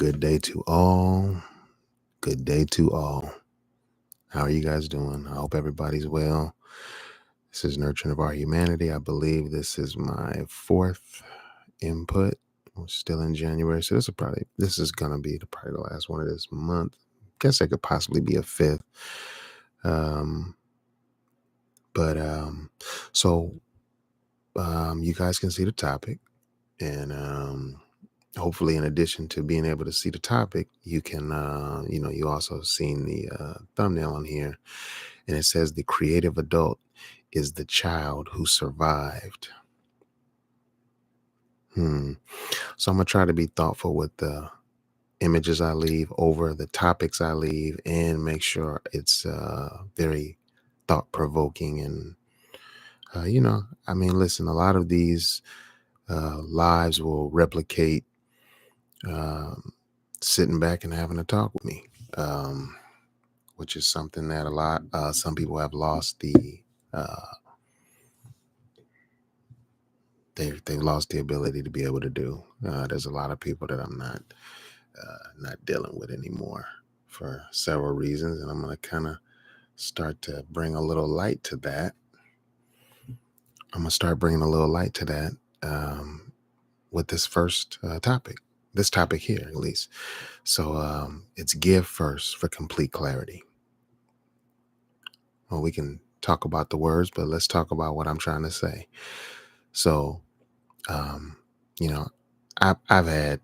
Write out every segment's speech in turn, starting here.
Good day to all. Good day to all. How are you guys doing? I hope everybody's well. This is Nurturing of Our Humanity. I believe this is my fourth input. We're still in January, so this is gonna be probably the last one of this month. Guess there could possibly be a fifth. Um, but so you guys can see the topic, and hopefully, in addition to being able to see the topic, you can, you also seen the thumbnail on here, and it says the creative adult is the child who survived. So I'm gonna try to be thoughtful with the images I leave over the topics I leave, and make sure it's very thought provoking. And listen, a lot of these lives will replicate um, sitting back and having a talk with me, which is something that some people have lost uh, they've lost the ability to be able to do. There's a lot of people that I'm not dealing with anymore for several reasons, and I'm going to kind of start to bring a little light to that. With this first topic, this topic here, at least. So it's give first for complete clarity. Well, we can talk about the words, but let's talk about what I'm trying to say. So, um, you know, I've had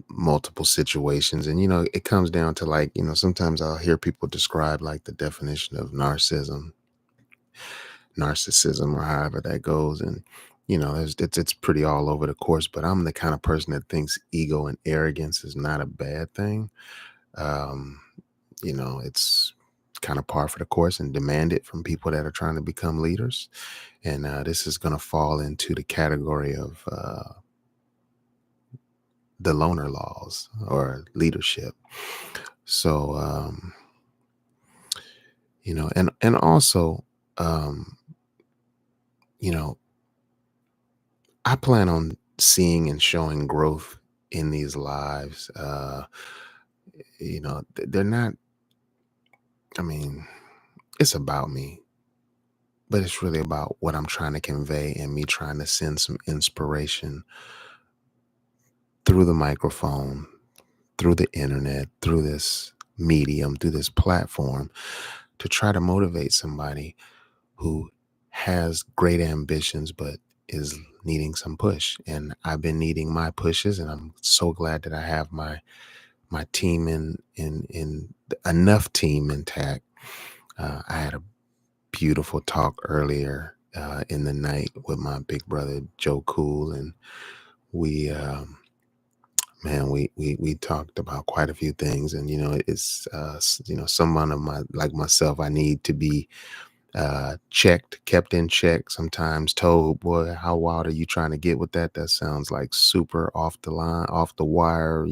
multiple situations, and it comes down to, like, sometimes I'll hear people describe like the definition of narcissism, or however that goes, and it's pretty all over the course. But I'm the kind of person that thinks ego and arrogance is not a bad thing. Um, it's kind of par for the course and demand it from people that are trying to become leaders. And this is going to fall into the category of the loner laws or leadership. So, and also, um, you know, I plan on seeing and showing growth in these lives. They're not, I mean, it's about me, but it's really about what I'm trying to convey, and me trying to send some inspiration through the microphone, through the internet, through this medium, through this platform, to try to motivate somebody who has great ambitions but is needing some push. And I've been needing my pushes, and I'm so glad that I have my team in enough team intact. I had a beautiful talk earlier in the night with my big brother Joe Cool, and we we talked about quite a few things. And it's someone of my like myself, I need to be kept in check, sometimes told, boy, how wild are you trying to get with that? That sounds like super off the line, off the wire,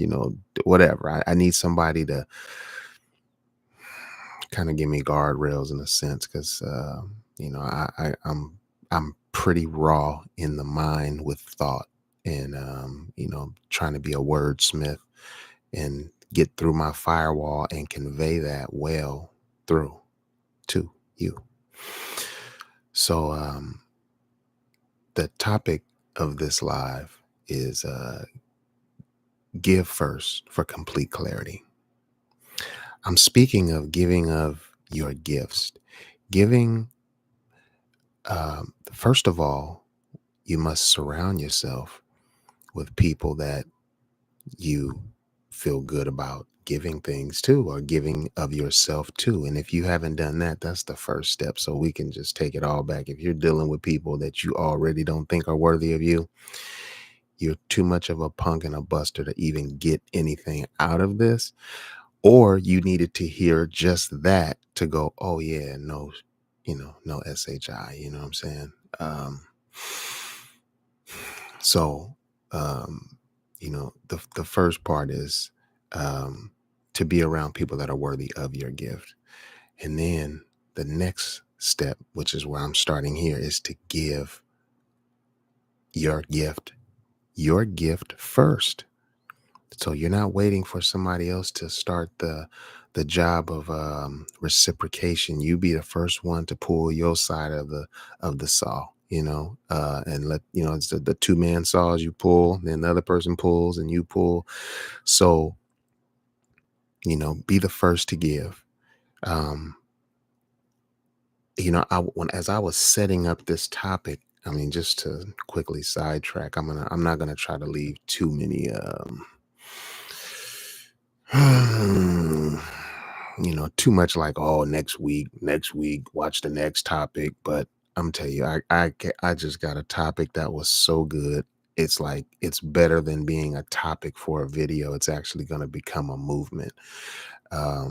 whatever. I need somebody to kind of give me guardrails, in a sense, because I'm pretty raw in the mind with thought, and trying to be a wordsmith and get through my firewall and convey that well through to you. So the topic of this live is give first for complete clarity. I'm speaking of giving of your gifts. Giving, first of all, you must surround yourself with people that you feel good about giving things to, or giving of yourself to. And if you haven't done that, that's the first step. So we can just take it all back. If you're dealing with people that you already don't think are worthy of you, you're too much of a punk and a buster to even get anything out of this. Or you needed to hear just that to go, oh yeah, no, no SHI, you know what I'm saying? So, the first part is to be around people that are worthy of your gift. And then the next step, which is where I'm starting here, is to give your gift first. So you're not waiting for somebody else to start the job of reciprocation. You be the first one to pull your side of the saw, and let it's the two-man saws. You pull, then the other person pulls, and you pull. So be the first to give. Um, when as I was setting up this topic, I mean, just to quickly sidetrack, I'm not gonna try to leave too many too much like, oh, next week, watch the next topic. But I'm telling you, I just got a topic that was so good. It's like it's better than being a topic for a video. It's actually going to become a movement.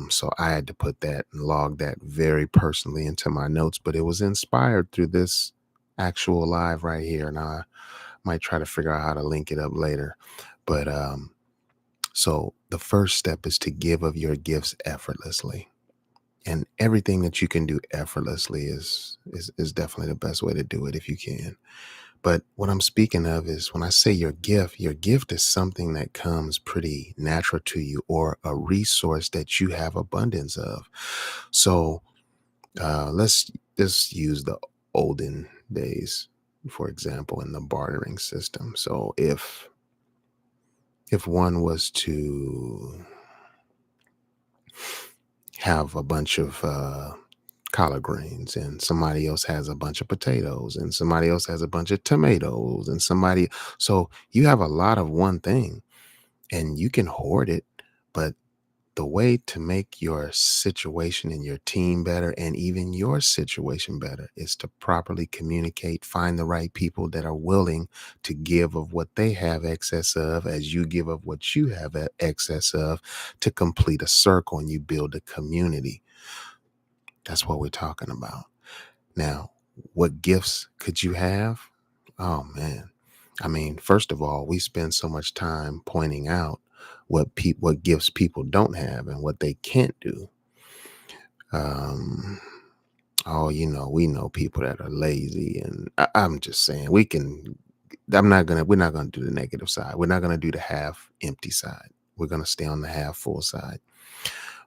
So I had to put that and log that very personally into my notes, but it was inspired through this actual live right here. And I might try to figure out how to link it up later. But so the first step is to give of your gifts effortlessly. And everything that you can do effortlessly is definitely the best way to do it if you can. But what I'm speaking of is when I say your gift is something that comes pretty natural to you or a resource that you have abundance of. So let's just use the olden days, for example, in the bartering system. So if one was to have a bunch of collard greens and somebody else has a bunch of potatoes and somebody else has a bunch of tomatoes and somebody, so you have a lot of one thing and you can hoard it, but the way to make your situation and your team better and even your situation better is to properly communicate, find the right people that are willing to give of what they have excess of as you give of what you have excess of, to complete a circle and you build a community. That's what we're talking about. Now, what gifts could you have? Oh man. I mean, first of all, we spend so much time pointing out what gifts people don't have and what they can't do. Um, oh, we know people that are lazy, and I'm just saying we're not gonna do the negative side. We're not gonna do the half empty side. We're gonna stay on the half full side.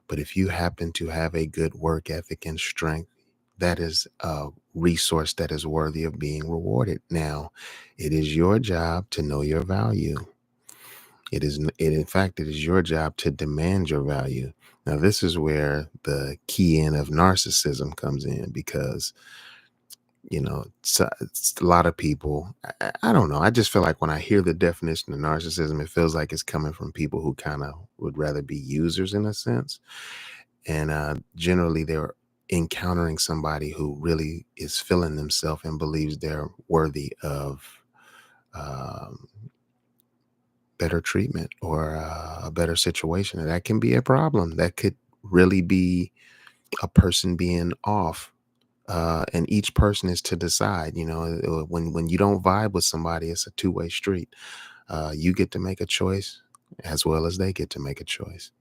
But if you happen to have a good work ethic and strength, that is a resource that is worthy of being rewarded. Now, it is your job to know your value. In fact, it is your job to demand your value. Now, this is where the key in of narcissism comes in because, it's a lot of people. I don't know. I just feel like when I hear the definition of narcissism, it feels like it's coming from people who kind of would rather be users in a sense. And generally, they're encountering somebody who really is feeling themselves and believes they're worthy of um, better treatment or a better situation. And that can be a problem. That could really be a person being off. And each person is to decide, when you don't vibe with somebody, it's a two-way street. You get to make a choice as well as they get to make a choice.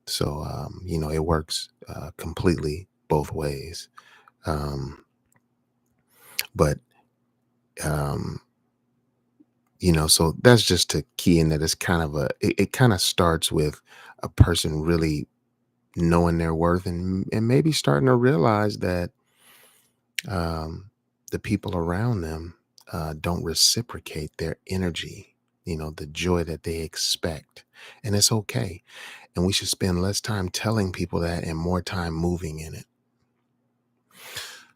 So, it works completely both ways. Um, but, um, so that's just to key in that it's kind of it kind of starts with a person really knowing their worth and maybe starting to realize that um, the people around them don't reciprocate their energy, the joy that they expect. And it's okay. And we should spend less time telling people that and more time moving in it.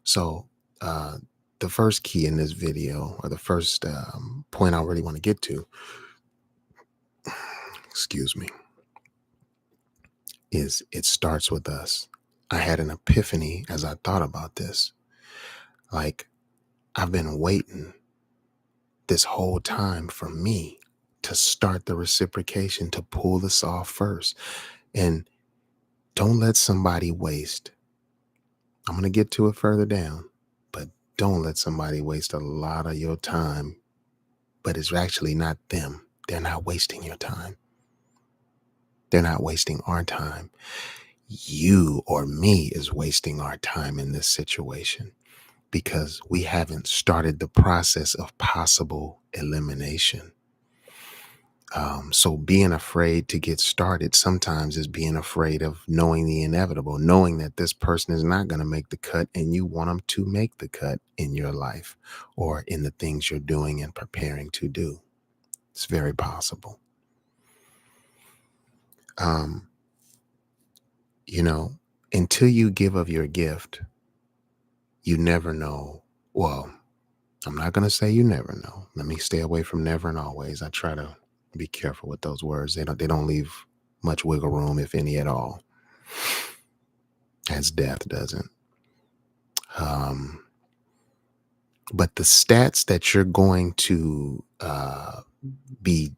So, uh, the first key in this video, or the first point I really want to get to, excuse me, is it starts with us. I had an epiphany as I thought about this. Like, I've been waiting this whole time for me to start the reciprocation, to pull this off first. And don't let somebody waste. I'm going to get to it further down, but don't let somebody waste a lot of your time. But it's actually not them. They're not wasting your time. They're not wasting our time. You or me is wasting our time in this situation because we haven't started the process of possible elimination. So being afraid to get started sometimes is being afraid of knowing the inevitable, knowing that this person is not going to make the cut and you want them to make the cut in your life or in the things you're doing and preparing to do. It's very possible. Um, you know, until you give of your gift, you never know. Well, I'm not going to say you never know. Let me stay away from never and always. I try to be careful with those words. They don't leave much wiggle room, if any at all, as death doesn't. Um, but the stats that you're going to be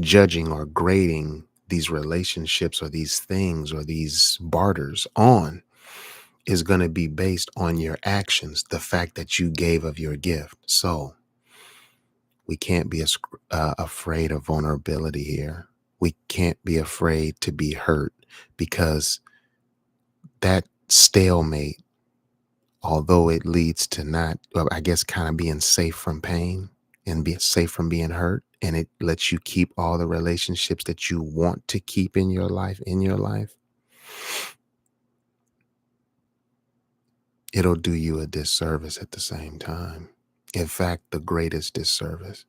judging or grading these relationships or these things or these barters on is going to be based on your actions, the fact that you gave of your gift. So we can't be afraid of vulnerability here. We can't be afraid to be hurt because that stalemate, although it leads to not, well, I guess, kind of being safe from pain and be safe from being hurt, and it lets you keep all the relationships that you want to keep in your life, it'll do you a disservice at the same time. In fact, the greatest disservice,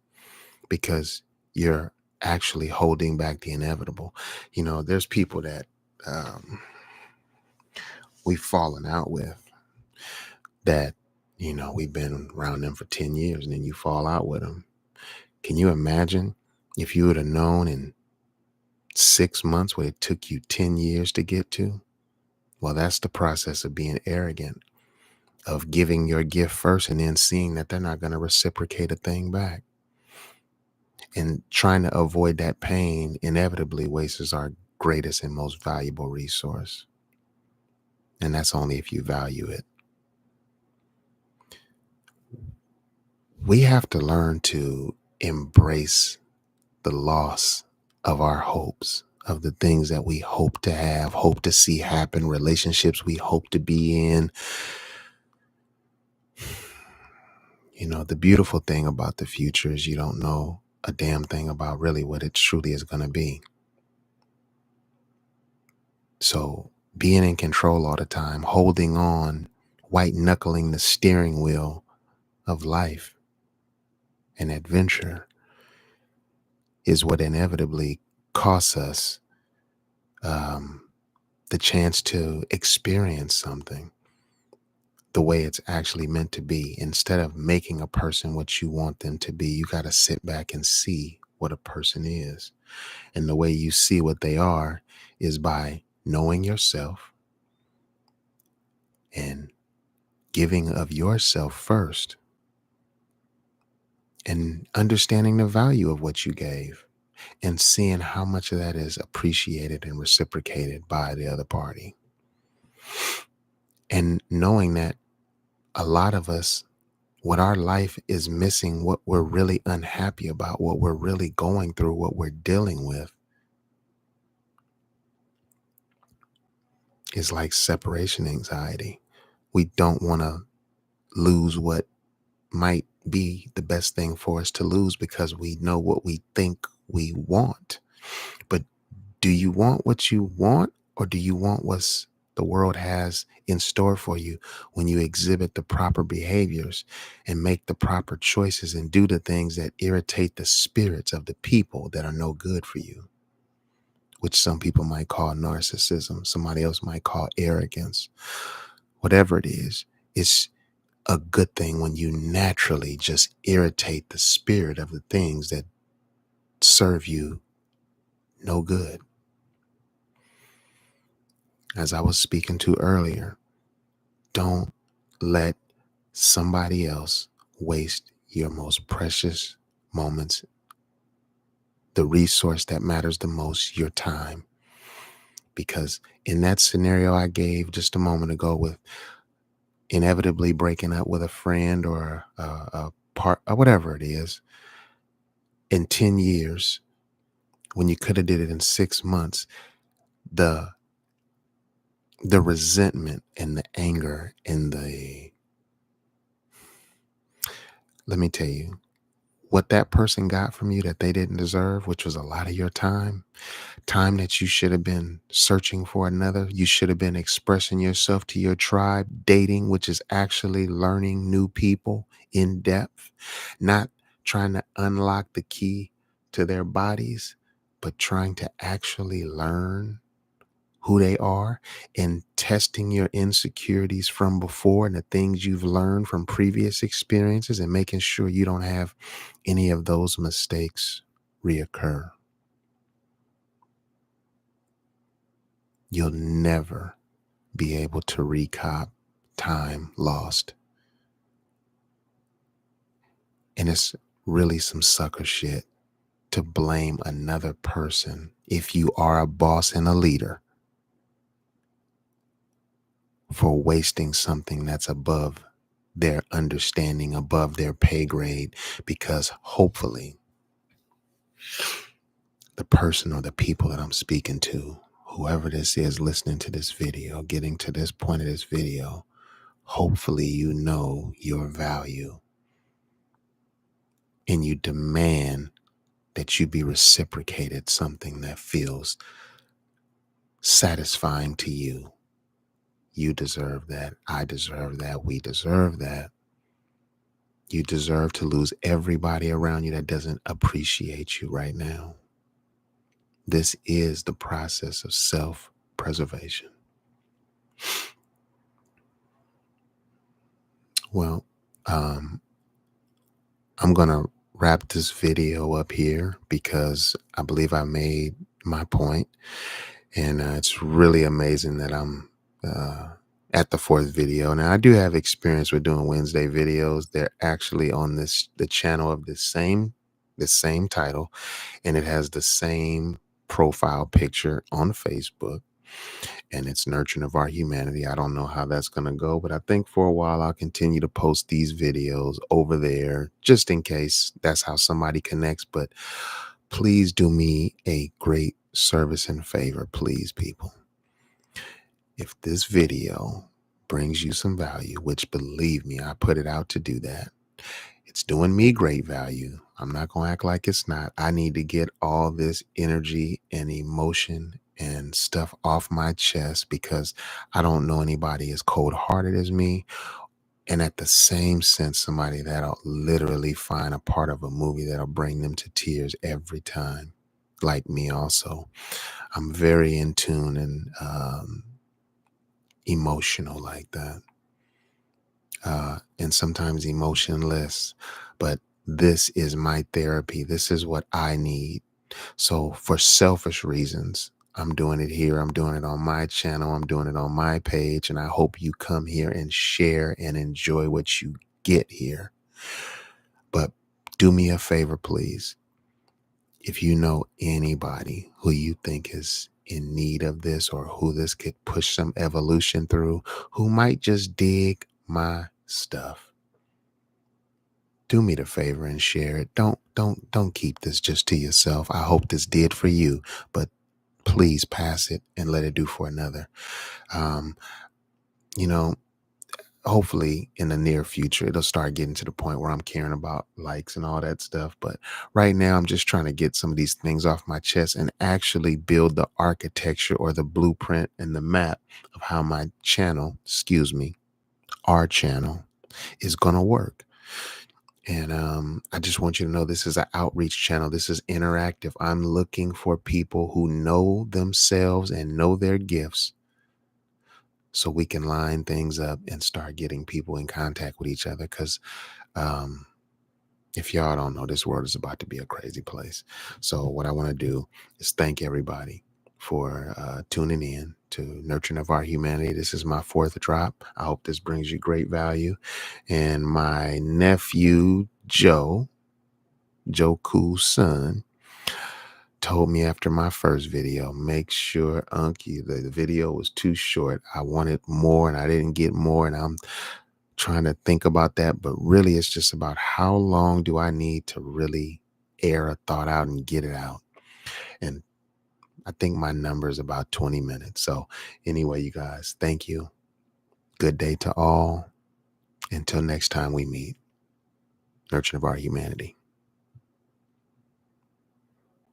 because you're actually holding back the inevitable. There's people that um, we've fallen out with that, we've been around them for 10 years and then you fall out with them. Can you imagine if you would have known in 6 months what it took you 10 years to get to? Well, that's the process of being arrogant, of giving your gift first and then seeing that they're not going to reciprocate a thing back. And trying to avoid that pain inevitably wastes our greatest and most valuable resource. And that's only if you value it. We have to learn to embrace the loss of our hopes, of the things that we hope to have, hope to see happen, relationships we hope to be in. The beautiful thing about the future is you don't know a damn thing about really what it truly is going to be. So being in control all the time, holding on, white knuckling the steering wheel of life and adventure is what inevitably costs us um, the chance to experience something the way it's actually meant to be. Instead of making a person what you want them to be, you got to sit back and see what a person is. And the way you see what they are is by knowing yourself and giving of yourself first and understanding the value of what you gave and seeing how much of that is appreciated and reciprocated by the other party. And knowing that a lot of us, what our life is missing, what we're really unhappy about, what we're really going through, what we're dealing with, is like separation anxiety. We don't want to lose what might be the best thing for us to lose because we know what we think we want. But do you want what you want, or do you want what the world has in store for you when you exhibit the proper behaviors and make the proper choices and do the things that irritate the spirits of the people that are no good for you, which some people might call narcissism, somebody else might call arrogance, whatever it is. It's a good thing when you naturally just irritate the spirit of the things that serve you no good. As I was speaking to earlier, don't let somebody else waste your most precious moments, the resource that matters the most, your time. Because in that scenario I gave just a moment ago with inevitably breaking up with a friend or a part or whatever it is in 10 years, when you could have did it in 6 months, the resentment and the anger and let me tell you, what that person got from you that they didn't deserve, which was a lot of your time that you should have been searching for another. You should have been expressing yourself to your tribe, dating, which is actually learning new people in depth, not trying to unlock the key to their bodies, but trying to actually learn who they are and testing your insecurities from before and the things you've learned from previous experiences and making sure you don't have any of those mistakes reoccur. You'll never be able to recop time lost. And it's really some sucker shit to blame another person if you are a boss and a leader for wasting something that's above their understanding, above their pay grade, because hopefully the person or the people that I'm speaking to, whoever this is listening to this video, getting to this point of this video, hopefully you know your value and you demand that you be reciprocated something that feels satisfying to you. You deserve that. I deserve that. We deserve that. You deserve to lose everybody around you that doesn't appreciate you right now. This is the process of self-preservation. Well, I'm going to wrap this video up here because I believe I made my point. And it's really amazing that I'm at the fourth video. Now, I do have experience with doing Wednesday videos. They're actually on the channel of the same title, and it has the same profile picture on Facebook, and it's Nurturing of Our Humanity. I don't know how that's going to go, but I think for a while I'll continue to post these videos over there just in case that's how somebody connects. But please do me a great service and favor, please, people. If this video brings you some value, which believe me, I put it out to do that, it's doing me great value. I'm not going to act like it's not. I need to get all this energy and emotion and stuff off my chest because I don't know anybody as cold-hearted as me. And at the same sense, somebody that'll literally find a part of a movie that'll bring them to tears every time, like me also. I'm very in tune and emotional like that. And sometimes emotionless, but this is my therapy. This is what I need. So for selfish reasons, I'm doing it here. I'm doing it on my channel. I'm doing it on my page. And I hope you come here and share and enjoy what you get here. But do me a favor, please. If you know anybody who you think is in need of this or who this could push some evolution through, who might just dig my stuff, do me the favor and share it. Don't keep this just to yourself. I hope this did for you, but please pass it and let it do for another. Um, you know, hopefully in the near future, it'll start getting to the point where I'm caring about likes and all that stuff. But right now, I'm just trying to get some of these things off my chest and actually build the architecture or the blueprint and the map of how my channel, our channel is going to work. And I just want you to know this is an outreach channel. This is interactive. I'm looking for people who know themselves and know their gifts so we can line things up and start getting people in contact with each other. Because if y'all don't know, this world is about to be a crazy place. So what I want to do is thank everybody for tuning in to Nurturing of Our Humanity. This is my fourth drop. I hope this brings you great value. And my nephew, Joe Cool's son, told me after my first video, make sure, Unky, the video was too short. I wanted more and I didn't get more. And I'm trying to think about that. But really, it's just about how long do I need to really air a thought out and get it out. And I think my number is about 20 minutes. So anyway, you guys, thank you. Good day to all. Until next time we meet. Nurturing of Our Humanity.